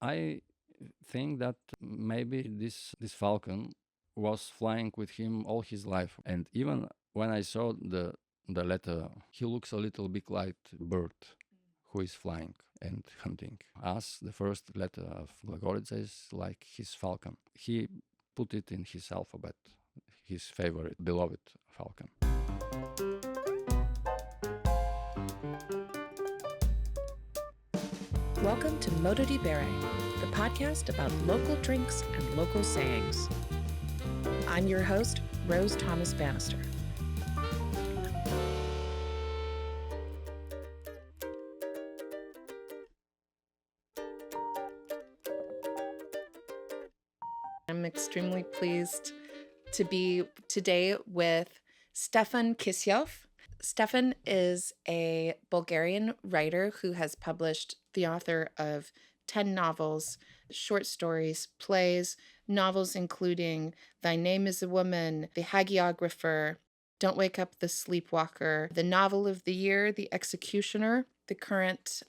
I think that maybe this falcon was flying with him all his life, and even when I saw the letter, he looks a little bit like bird who is flying and hunting. As the first letter of Glagolitic is like his falcon. He put it in his alphabet, his favorite, beloved falcon. Welcome to Modo di Bere, the podcast about local drinks and local sayings. I'm your host, Rose Thomas Bannister. I'm extremely pleased to be today with Stefan Kisyov. Stefan is a Bulgarian writer who has published the author of 10 novels, short stories, plays, novels including Thy Name is a Woman, The Hagiographer, Don't Wake Up the Sleepwalker, the novel of the year, The Executioner. The current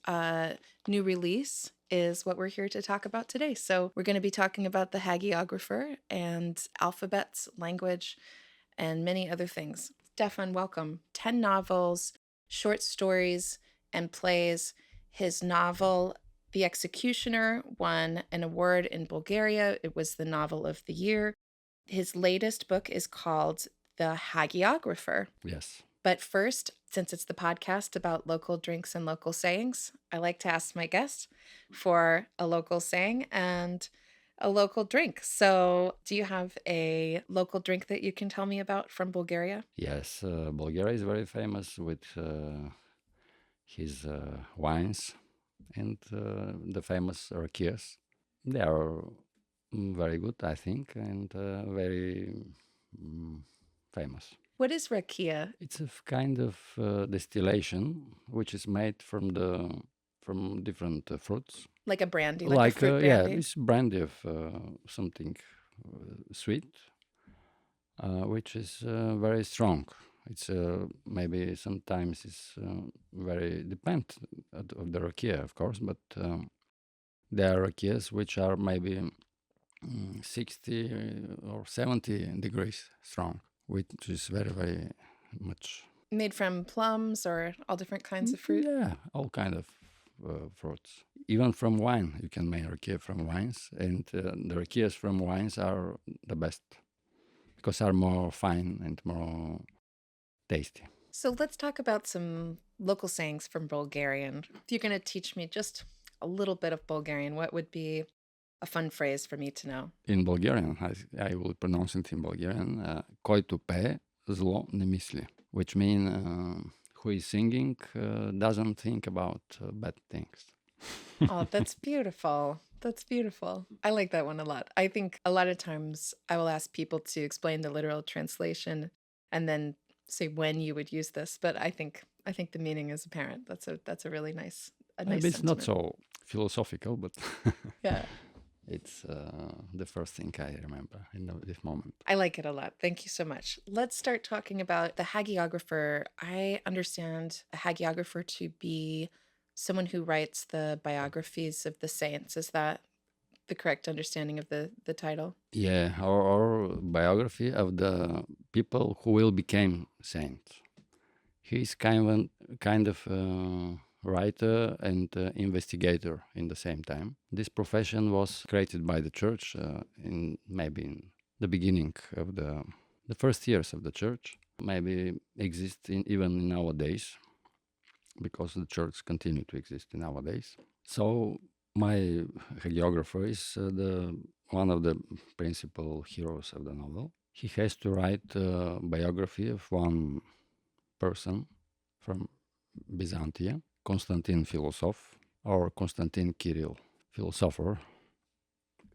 new release is what we're here to talk about today. So we're going to be talking about the Hagiographer and alphabets, language, and many other things. Stefan, welcome. 10 novels, short stories, and plays. His novel, The Executioner, won an award in Bulgaria. It was the novel of the year. His latest book is called The Hagiographer. Yes. But first, since it's the podcast about local drinks and local sayings, I like to ask my guests for a local saying and a local drink. So do you have a local drink that you can tell me about from Bulgaria? Yes, Bulgaria is very famous with his wines and the famous Rakias. They are very good, I think, and very famous. What is Rakia? It's a kind of distillation which is made from different fruits. Like a brandy, like a fruit brandy? It's brandy of something sweet, which is very strong. It's maybe sometimes it's very depend of the rakia, of course, but there are rakias which are maybe 60 or 70 degrees strong, which is very, very much. Made from plums or all different kinds of fruit? Yeah, all kind of fruits. Even from wine, you can make rakia from wines, and the rakias from wines are the best because are more fine and more tasty. So let's talk about some local sayings from Bulgarian. If you're going to teach me just a little bit of Bulgarian, what would be a fun phrase for me to know? In Bulgarian, I will pronounce it in Bulgarian, който пее, зло не мисли, which mean who is singing doesn't think about bad things. Oh, that's beautiful. That's beautiful. I like that one a lot. I think a lot of times I will ask people to explain the literal translation and then say when you would use this, but I think the meaning is apparent. That's a really nice Maybe it's sentiment. not so philosophical, but yeah. It's the first thing I remember in this moment. I like it a lot. Thank you so much. Let's start talking about the hagiographer. I understand a hagiographer to be someone who writes the biographies of the saints. Is that the correct understanding of the title? Yeah, our biography of the people who will become saints. He's kind of writer and investigator in the same time. This profession was created by the church in the beginning of the first years of the church. Maybe exists even nowadays, because the church continue to exist nowadays. So my hagiographer is one of the principal heroes of the novel. He has to write a biography of one person from Byzantium, Constantine Philosopher, or Constantine Kirill Philosopher,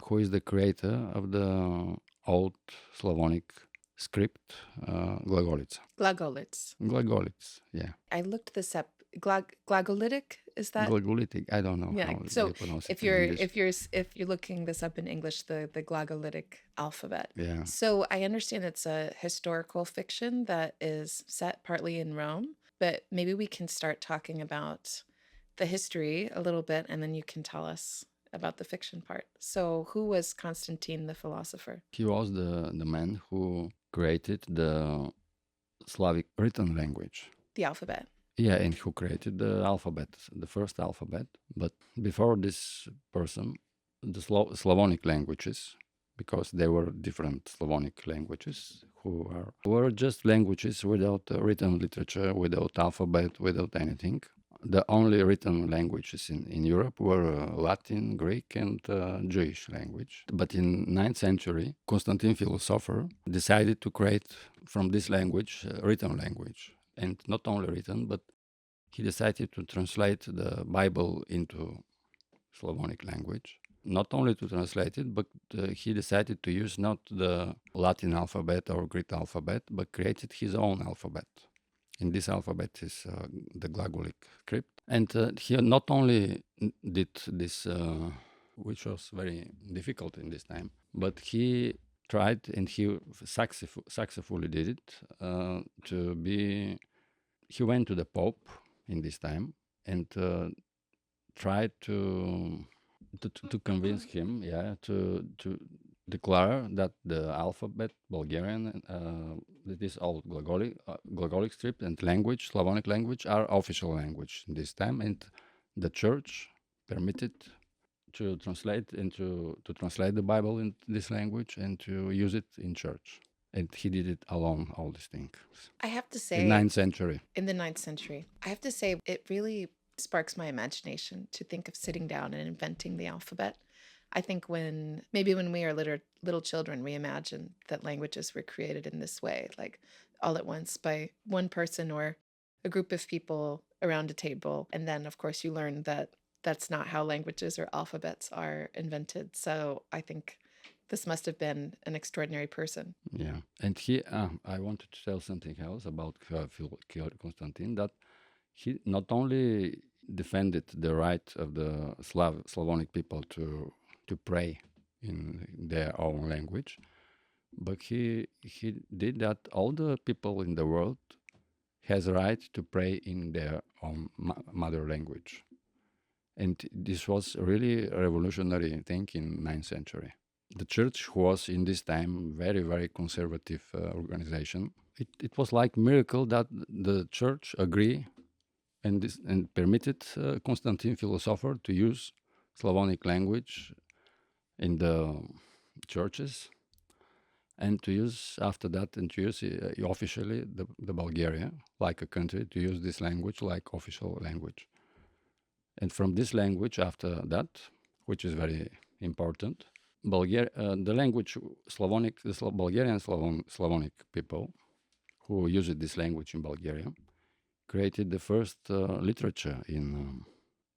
who is the creator of the old Slavonic Script, Glagolitic. Glagolic, yeah. I looked this up. Glagolitic, is that? Glagolitic, I don't know. Yeah. How So they pronounce if it in English. if you're looking this up in English, the Glagolitic alphabet. Yeah. So I understand it's a historical fiction that is set partly in Rome, but maybe we can start talking about the history a little bit, and then you can tell us about the fiction part. So who was Constantine the Philosopher? He was the man who created the Slavic written language. The alphabet. Yeah, and who created the alphabet, the first alphabet. But before this person, the Slavonic languages, because there were different Slavonic languages were just languages without written literature, without alphabet, without anything. The only written languages in Europe were Latin, Greek, and Jewish language. But in 9th century, Constantine the Philosopher decided to create from this language written language. And not only written, but he decided to translate the Bible into Slavonic language. Not only to translate it, but he decided to use not the Latin alphabet or Greek alphabet, but created his own alphabet. And this alphabet is the Glagolitic Script. And he not only did this, which was very difficult in this time, but he tried and he successfully did it to be. He went to the Pope in this time and tried to convince him, to declare that the alphabet, Bulgarian, this old Glagolic script and language, Slavonic language, are official language in this time, and the church permitted to translate to translate the Bible in this language and to use it in church. And he did it alone, all these things. I have to say, in 9th century. In the 9th century, I have to say, it really sparks my imagination to think of sitting down and inventing the alphabet. I think when we are little children, we imagine that languages were created in this way, like all at once by one person or a group of people around a table. And then, of course, you learn that that's not how languages or alphabets are invented. So I think this must have been an extraordinary person. Yeah, and I wanted to tell something else about Constantine, that he not only defended the right of the Slavonic people to pray in their own language, but he did that all the people in the world has a right to pray in their own mother language. And this was really a revolutionary thing in 9th century. The church was in this time very, very conservative organization. It was like miracle that the church agreed and permitted Constantine Philosopher to use Slavonic language in the churches, and to use after that and to use officially the Bulgaria like a country to use this language like official language. And from this language after that, which is very important, the language Slavonic, Bulgarian Slavonic people who used this language in Bulgaria created the first literature in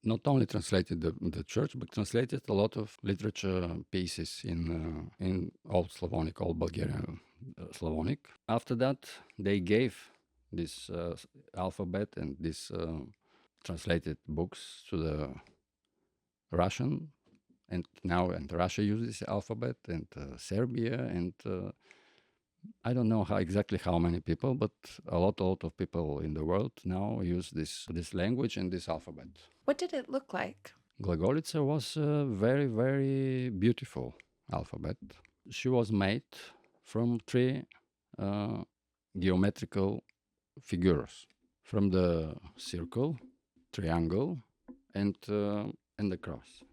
not only translated the church, but translated a lot of literature pieces in Old Slavonic, Old Bulgarian Slavonic. After that, they gave this alphabet and this translated books to the Russian, and Russia uses this alphabet, and Serbia, and I don't know exactly how many people, but a lot of people in the world now use this language and this alphabet. What did it look like? Glagolica was a very, very beautiful alphabet. She was made from 3 geometrical figures, from the circle, triangle, and the cross.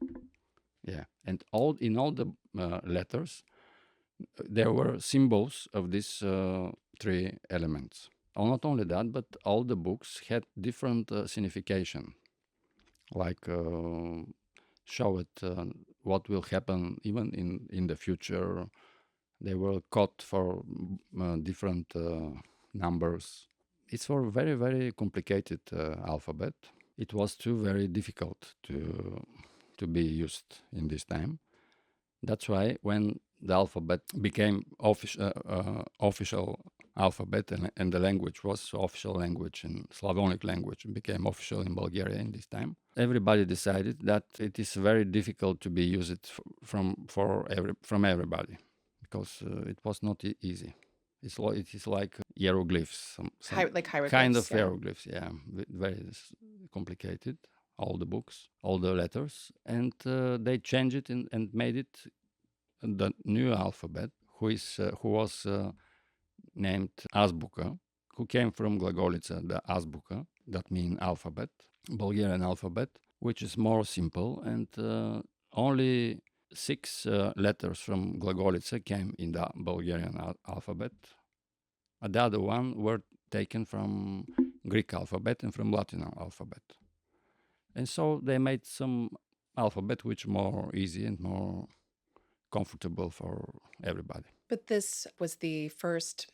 Yeah, and in all the letters, there were symbols of these 3 elements. Not only that, but all the books had different signification, like show it what will happen even in the future. They were caught for different numbers. It's a very, very complicated alphabet. It was too very difficult to be used in this time. That's why when the alphabet became official alphabet and the language was official language, and Slavonic language became official in Bulgaria in this time, everybody decided that it is very difficult to be used from everybody, because it was not easy. It is like hieroglyphs, Like hieroglyphs, kind of yeah. hieroglyphs, yeah, very complicated. all the books, all the letters, and they changed it and made it the new alphabet, who was named Azbuka, who came from Glagolica, the Azbuka, that means alphabet, Bulgarian alphabet, which is more simple, and only six letters from Glagolica came in the Bulgarian alphabet. The other one were taken from Greek alphabet and from Latin alphabet. And so they made some alphabet which more easy and more comfortable for everybody. But this was the first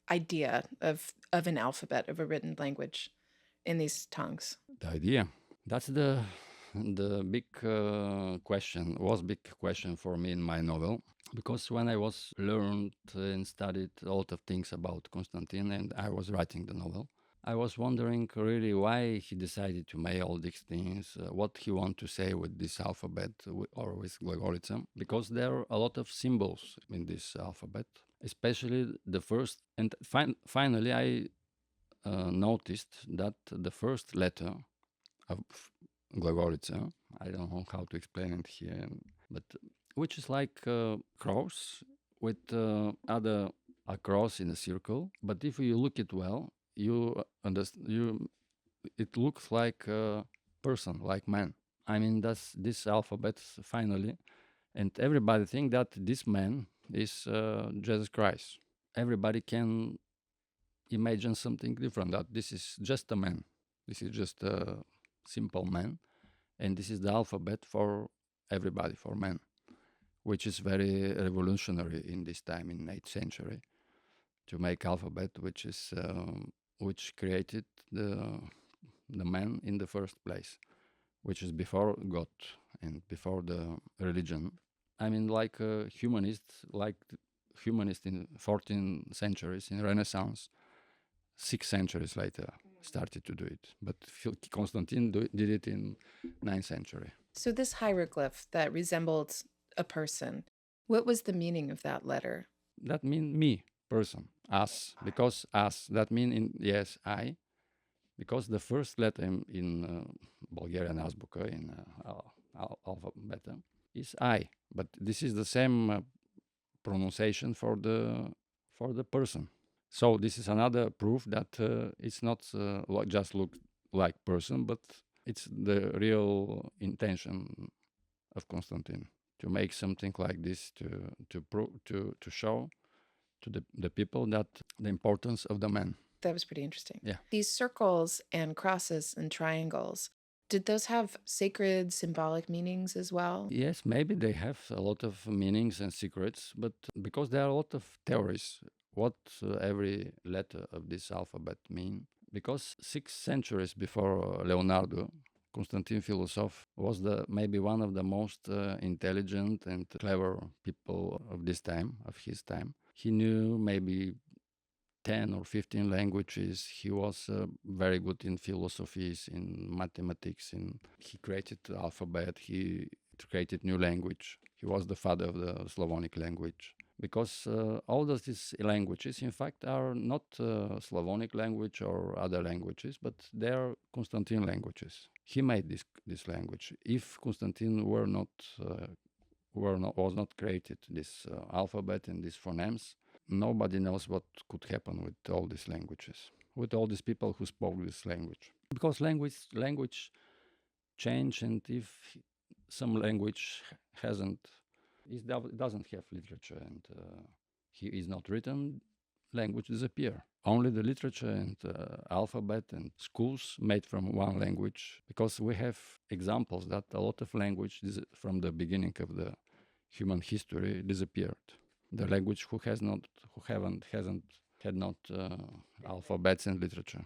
idea of an alphabet, of a written language in these tongues. The idea. That's the big question for me in my novel, because when I was learned and studied a lot of things about Constantine and I was writing the novel, I was wondering really why he decided to make all these things, what he want to say with this alphabet or with Glagolica, because there are a lot of symbols in this alphabet, especially the first. And finally, I noticed that the first letter of Glagolica, I don't know how to explain it here, but which is like a cross with other a cross in a circle. But if you look it well, you understand. It looks like a person, like man. I mean, that's this alphabet finally, and everybody think that this man is Jesus Christ. Everybody can imagine something different. That this is just a man. This is just a simple man, and this is the alphabet for everybody, for men, which is very revolutionary in this time in 8th century, to make alphabet which created the man in the first place, which is before God and before the religion. I mean, like humanist in 14th centuries in Renaissance, 6 centuries later started to do it. But Constantine did it in 9th century. So this hieroglyph that resembled a person, what was the meaning of that letter? That means me, person, us, because us, that means yes, I, because the first letter in Bulgarian Azbuka, in alphabet, is I, but this is the same pronunciation for the person. So this is another proof that it's not just look like person, but it's the real intention of Constantine to make something like this to show to the people that the importance of the man. That was pretty interesting. Yeah. These circles and crosses and triangles, did those have sacred symbolic meanings as well? Yes, maybe they have a lot of meanings and secrets, but because there are a lot of theories what every letter of this alphabet mean. Because 6 centuries before Leonardo, Constantine the Philosopher was maybe one of the most intelligent and clever people of this time, of his time. He knew maybe 10 or 15 languages. He was very good in philosophies, in mathematics, he created the alphabet, he created new language. He was the father of the Slavonic language. Because all of these languages, in fact, are not Slavonic language or other languages, but they are Constantine languages. He made this language. If Constantine was not created, this alphabet and these phonemes, nobody knows what could happen with all these languages, with all these people who spoke this language. Because language change, and if some language doesn't have literature and he is not written, language disappear. Only the literature and alphabet and schools made from one language, because we have examples that a lot of language from the beginning of the human history disappeared. The language who hasn't had not alphabets and literature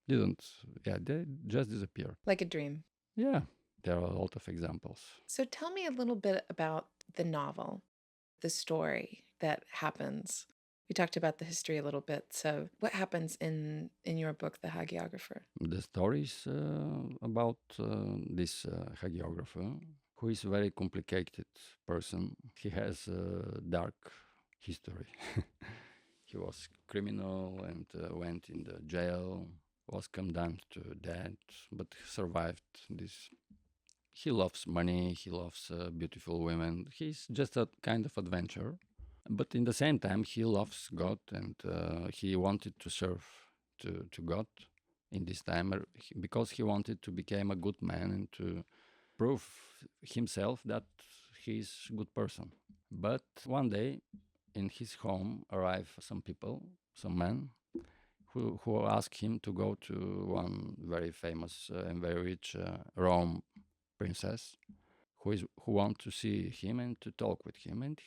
didn't. Yeah, they just disappeared. Like a dream. Yeah, there are a lot of examples. So tell me a little bit about the novel, the story that happens. We talked about the history a little bit. So what happens in your book, The Hagiographer? The story is about this hagiographer, who is a very complicated person. He has a dark history. He was criminal and went in the jail. was condemned to death, but survived this. He loves money, he loves beautiful women. He's just a kind of adventurer. But in the same time, he loves God and he wanted to serve to God in this time because he wanted to become a good man and to prove himself that he's a good person. But one day in his home arrive some people, some men, who ask him to go to one very famous and very rich Rome princess who want to see him and to talk with him and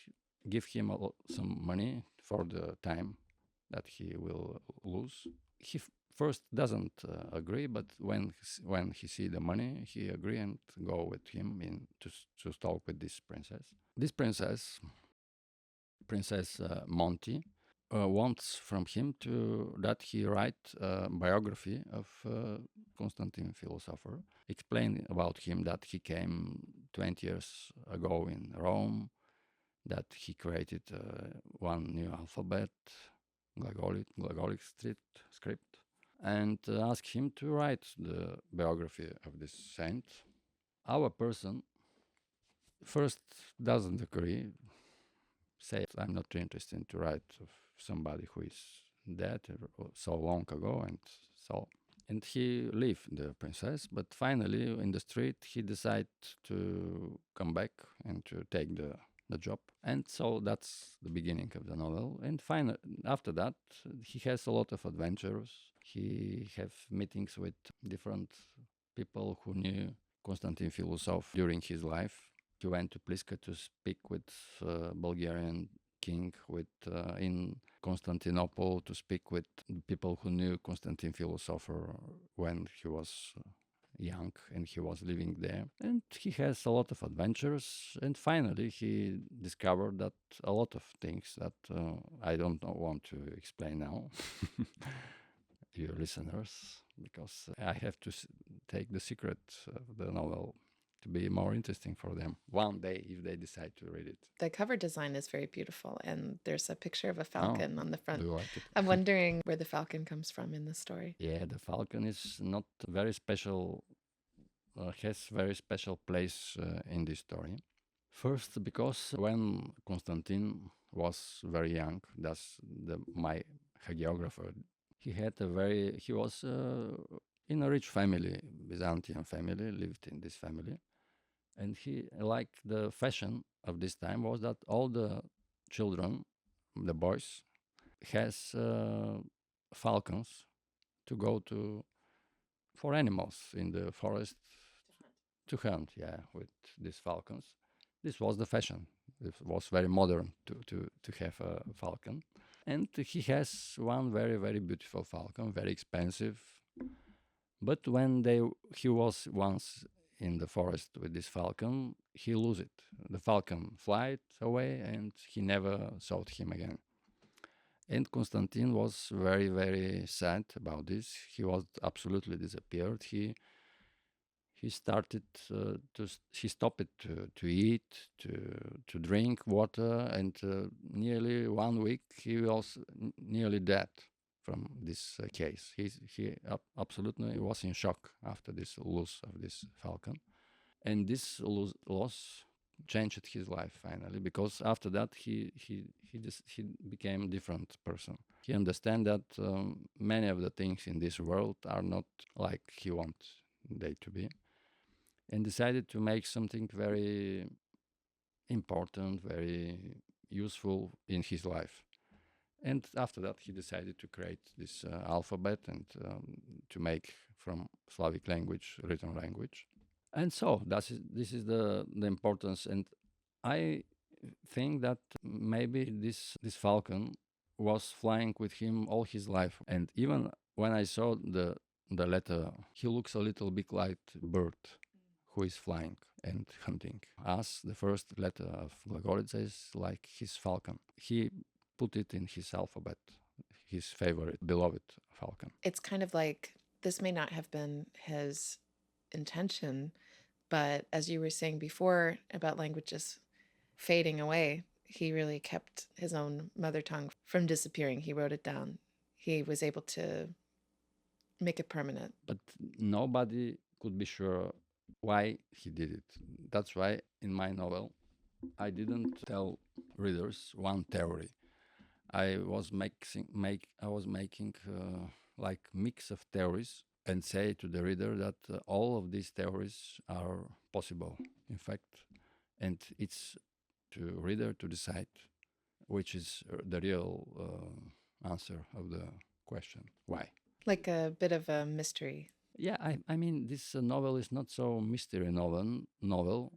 give him some money for the time that he will lose. He first doesn't agree, but when he see the money, he agree and go with him to talk with this princess. This Princess Monty, wants from him to that he write a biography of Constantine the Philosopher, explain about him that he came 20 years ago in Rome, that he created one new alphabet, Glagolitic Script, and ask him to write the biography of this saint. Our person first doesn't agree, say I'm not interested to write of somebody who is dead or so long ago, and he leave the princess. But finally, in the street, he decide to come back and to take the job. And so that's the beginning of the novel. And finally, after that, he has a lot of adventures. He have meetings with different people who knew Constantine Philosopher during his life. He went to Pliska to speak with Bulgarian king, with in Constantinople to speak with people who knew Constantine Philosopher when he was young and he was living there. And he has a lot of adventures. And finally, he discovered that a lot of things that I don't want to explain now. Your listeners, because I have to take the secret of the novel to be more interesting for them one day if they decide to read it. The cover design is very beautiful, and there's a picture of a Oh, falcon on the do front. you like it? I'm wondering where the falcon comes from in the story. Yeah, the falcon is not very special, has very special place in this story. First, because when Constantine was very young, that's my hagiographer. He was in a rich family, Byzantine family, lived in this family. And he, like the fashion of this time was that all the children, the boys, has falcons to go to for animals in the forest to hunt, yeah, with these falcons. This was the fashion. It was very modern to have a falcon. And he has one very, very beautiful falcon, very expensive. But when he was once in the forest with this falcon, he lose it. The falcon flied away and he never saw him again. And Constantine was very, very sad about this. He was absolutely disappeared. He started he stopped to eat, to drink water, and nearly 1 week he was nearly dead from this case. He absolutely was in shock after this loss of this falcon, and this loss changed his life finally, because after that he became a different person. He understand that many of the things in this world are not like he wants they to be, and decided to make something very important, very useful in his life. And after that, he decided to create this alphabet and to make from Slavic language written language. And so this is the importance. And I think that maybe this falcon was flying with him all his life. And even when I saw the letter, he looks a little bit like bird who is flying and hunting. As the first letter of Glagolitic is like his falcon. He put it in his alphabet, his favorite, beloved falcon. It's kind of like this may not have been his intention, but as you were saying before about languages fading away, he really kept his own mother tongue from disappearing. He wrote it down. He was able to make it permanent. But nobody could be sure why he did it. That's why in my novel I didn't tell readers one theory. I was making like mix of theories and say to the reader that all of these theories are possible, in fact, and it's to reader to decide which is the real answer of the question why. Like a bit of a mystery. Yeah, I mean this novel is not so mystery novel.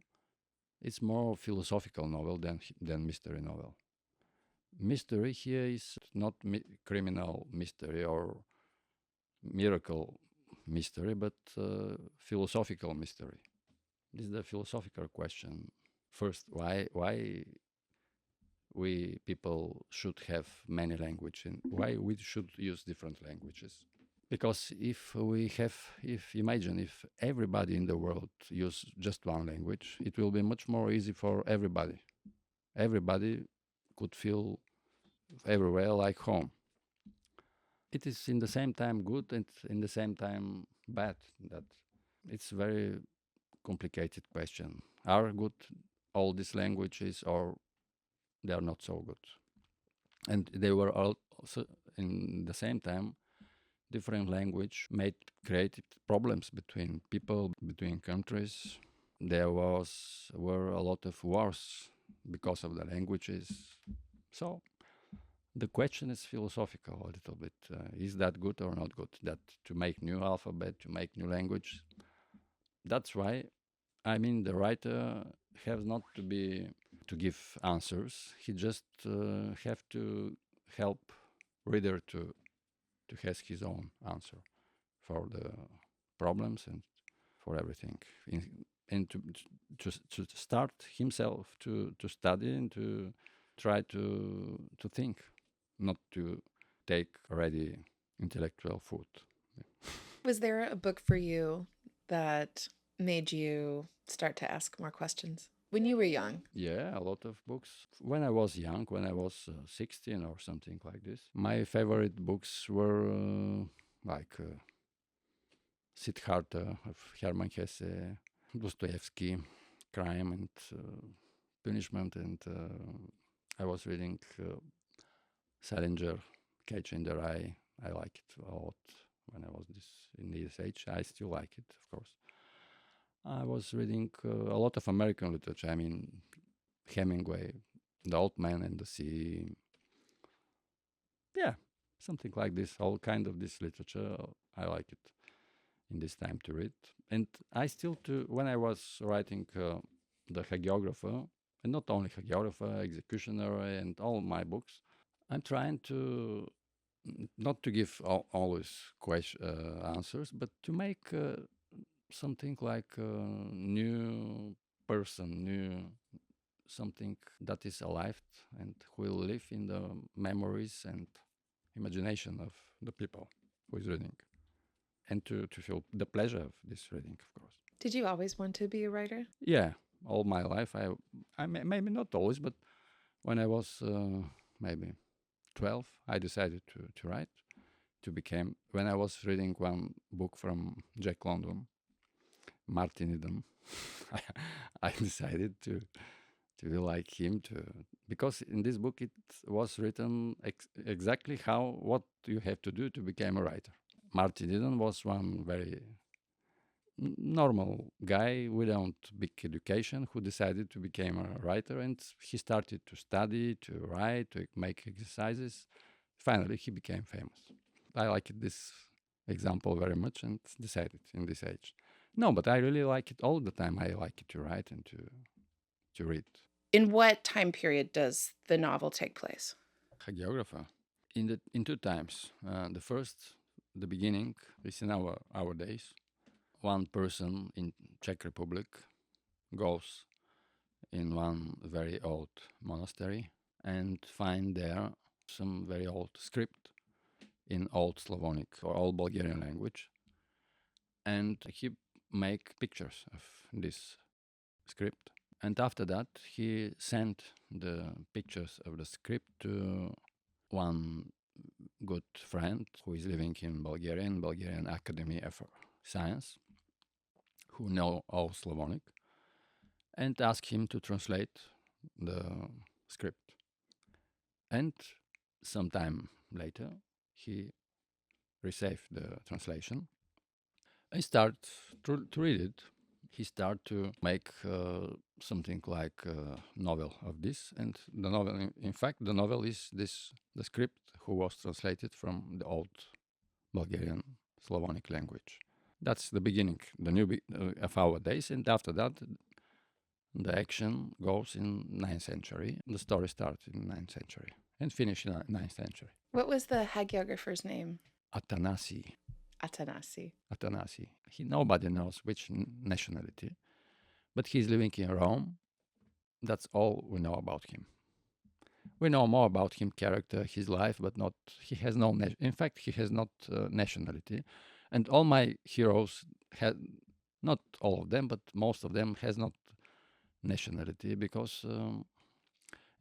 It's more philosophical novel than mystery novel. Mystery here is not criminal mystery or miracle mystery, but philosophical mystery. This is the philosophical question. First, why we people should have many languages and why we should use different languages? Because if imagine if everybody in the world use just one language, it will be much more easy for everybody. Everybody could feel everywhere like home. It is in the same time good and in the same time bad. That it's very complicated question. Are good all these languages or they are not so good? And they were also in the same time different language made created problems between people, between countries. There were a lot of wars because of the languages. So the question is philosophical a little bit. Is that good or not good? That to make new alphabet, to make new language. That's why I mean the writer has not to be to give answers. He just have to help reader to has his own answer for the problems and for everything. And to start himself to study and to try to think, not to take already intellectual food. Was there a book for you that made you start to ask more questions when you were young? Yeah, a lot of books. When I was young, when I was 16 or something like this, my favorite books were Siddhartha of Hermann Hesse, Dostoevsky, Crime and Punishment, and I was reading Salinger, Catcher in the Rye. I like it a lot when I was in this age. I still like it, of course. I was reading a lot of American literature. I mean, Hemingway, The Old Man and the Sea. Yeah, something like this. All kind of this literature. I like it in this time to read. And I still when I was writing the Hagiographer, and not only Hagiographer, Executioner, and all my books, I'm trying to not to give always answers, but to make something like a new person, new something that is alive and will live in the memories and imagination of the people who is reading, and to feel the pleasure of this reading, of course. Did you always want to be a writer? Yeah, all my life. Maybe not always, but when I was maybe 12, I decided to write. To become when I was reading one book from Jack London, Martinism, I decided to be like him because in this book it was written exactly what you have to do to become a writer. Martinism was one very normal guy without big education who decided to become a writer, and he started to study, to write, to make exercises. Finally he became famous. I like this example very much and decided in this age. No, but I really like it all the time. I like it to write and to read. In what time period does the novel take place? Hagiographer. In two times. The beginning is in our days. One person in Czech Republic goes in one very old monastery and find there some very old script in old Slavonic or old Bulgarian language, and he make pictures of this script. And after that, he sent the pictures of the script to one good friend who is living in Bulgarian Academy of Science, who know all Slavonic, and asked him to translate the script. And sometime later, he received the translation. I start to read it. He started to make something like a novel of this, and the novel, in fact, the novel is the script who was translated from the old Bulgarian Slavonic language. That's the beginning, the of our days, and after that, the action goes in 9th century. The story starts in 9th century and finish in 9th century. What was the hagiographer's name? Atanasi. Atanasi. Atanasi. Nobody knows which nationality, but he's living in Rome. That's all we know about him. We know more about him, character, his life, but not. He has no. In fact, he has not nationality, and all my heroes had, not all of them, but most of them has not nationality because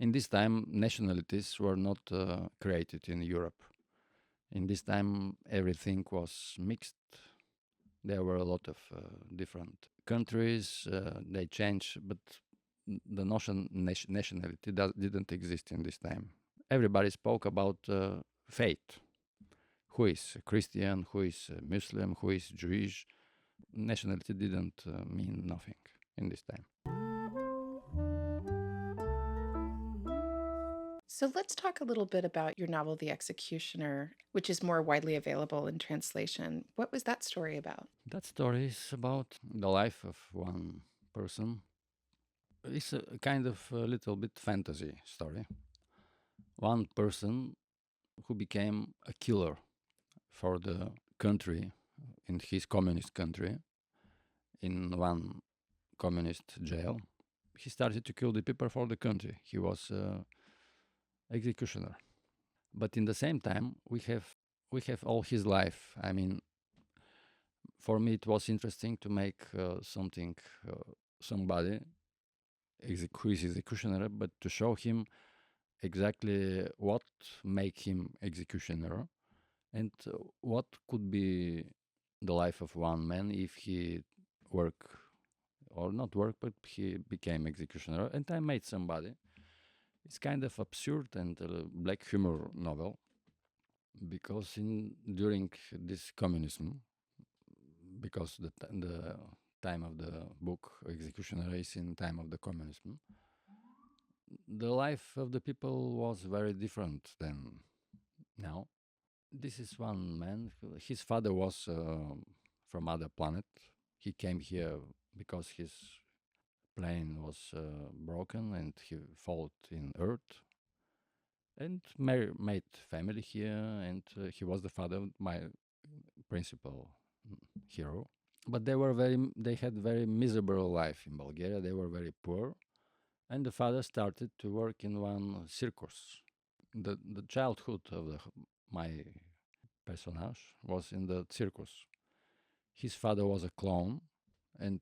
in this time nationalities were not created in Europe. In this time, everything was mixed. There were a lot of different countries. They changed, but the notion nationality didn't exist in this time. Everybody spoke about faith. Who is Christian? Who is Muslim? Who is Jewish? Nationality didn't mean nothing in this time. So let's talk a little bit about your novel, The Executioner, which is more widely available in translation. What was that story about? That story is about the life of one person. It's a kind of a little bit fantasy story. One person who became a killer for the country, in his communist country, in one communist jail. He started to kill the people for the country. He was executioner. But in the same time, we have all his life. I mean, for me, it was interesting to make something, somebody who is executioner, but to show him exactly what make him executioner and what could be the life of one man if he work or not work, but he became executioner. And I made somebody. It's kind of absurd and black humor novel because during this communism, because the time of the book Executioner is in time of the communism, the life of the people was very different than now. This is one man. His father was from other planet. He came here because his plane was broken and he fell in Earth and made family here. And he was the father of my principal hero. But they had very miserable life in Bulgaria. They were very poor, and the father started to work in one circus. The childhood of my personage was in the circus. His father was a clown, and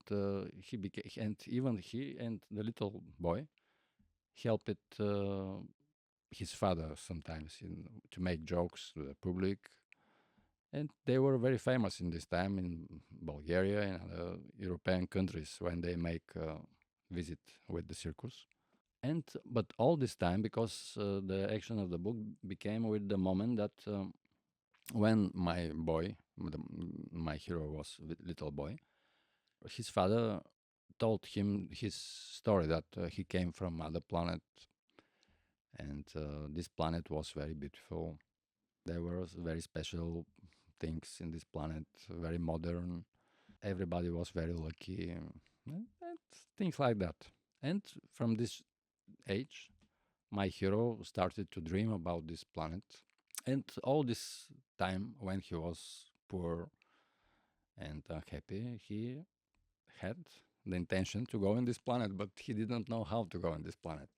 he became, and even he and the little boy helped his father sometimes to make jokes to the public. And they were very famous in this time in Bulgaria and other European countries when they make a visit with the circus. And but all this time, because the action of the book became with the moment that when my boy, my hero was a little boy, his father told him his story that he came from other planet, and this planet was very beautiful. There were very special things in this planet, very modern. Everybody was very lucky, and things like that. And from this age, my hero started to dream about this planet. And all this time, when he was poor and unhappy, he had the intention to go on this planet, but he didn't know how to go on this planet.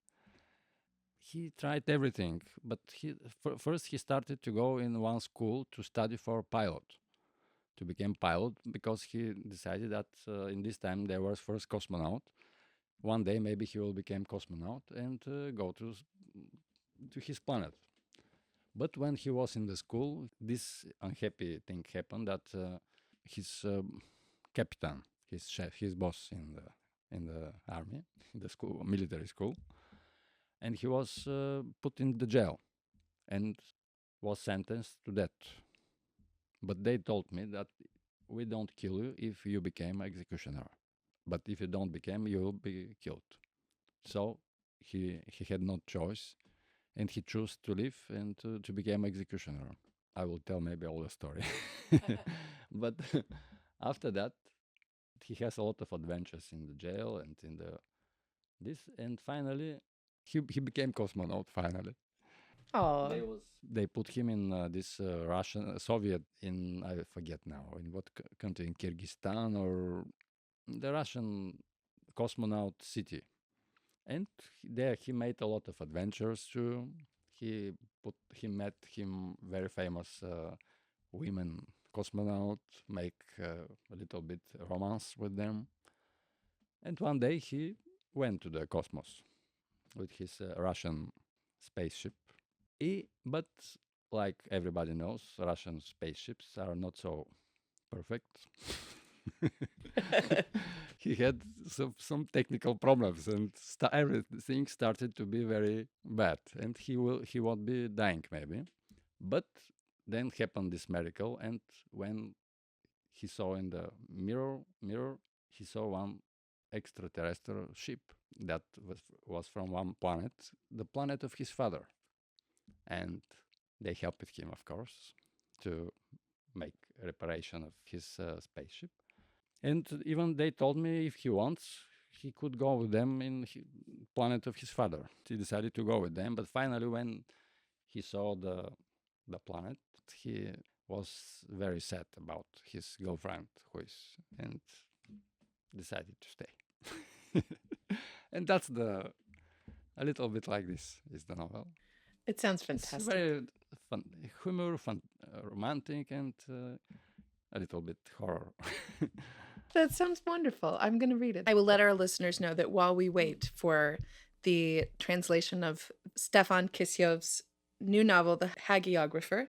He tried everything, but first he started to go in one school to study for pilot, to become pilot, because he decided that in this time there was first cosmonaut. One day maybe he will become cosmonaut and go to his planet. But when he was in the school, this unhappy thing happened that his captain, his chef, his boss in the army, in the school, military school, and he was put in the jail and was sentenced to death. But they told me that we don't kill you if you became executioner, but if you don't become, you will be killed. So he had no choice, and he chose to live and to become executioner. I will tell maybe all the story, but after that, he has a lot of adventures in the jail and in the this, and finally, he became cosmonaut. Finally, Oh, they put him in this Russian Soviet in I forget now in what country, in Kyrgyzstan or the Russian cosmonaut city, and there he made a lot of adventures too. He met him very famous women cosmonaut, make a little bit romance with them, and one day he went to the cosmos with his Russian spaceship. But like everybody knows, Russian spaceships are not so perfect. He had some technical problems, and everything started to be very bad, and he won't be dying maybe. But then happened this miracle, and when he saw in the mirror, he saw one extraterrestrial ship that was from one planet, the planet of his father, and they helped him, of course, to make reparation of his spaceship. And even they told me if he wants, he could go with them in planet of his father. He decided to go with them, but finally, when he saw the planet, he was very sad about his girlfriend, and decided to stay. And that's a little bit like this is the novel. it sounds It's fantastic. very fun, humor, fun, romantic, and a little bit horror. That sounds wonderful. I'm going to read it. I will let our listeners know that while we wait for the translation of Stefan Kisyov's new novel, The Hagiographer,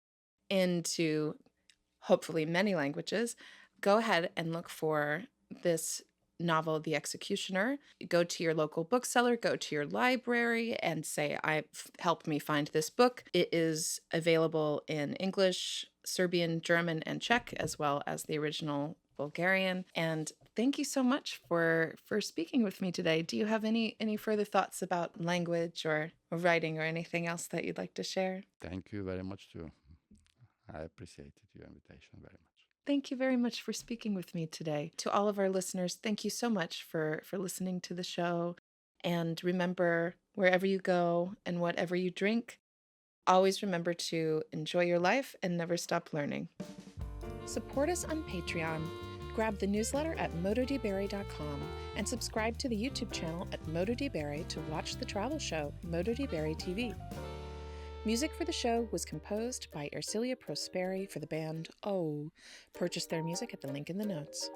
into hopefully many languages, go ahead and look for this novel, The Executioner. Go to your local bookseller, go to your library, and say, help me find this book. It is available in English, Serbian, German, and Czech, as well as the original Bulgarian. And thank you so much for speaking with me today. Do you have any further thoughts about language or writing or anything else that you'd like to share? Thank you very much too. I appreciated your invitation very much. Thank you very much for speaking with me today. To all of our listeners, thank you so much for listening to the show. And remember, wherever you go and whatever you drink, always remember to enjoy your life and never stop learning. Support us on Patreon. Grab the newsletter at motodberry.com and subscribe to the YouTube channel at MotoDberry to watch the travel show, MotoDberry TV. Music for the show was composed by Ercilia Prosperi for the band Oh. Purchase their music at the link in the notes.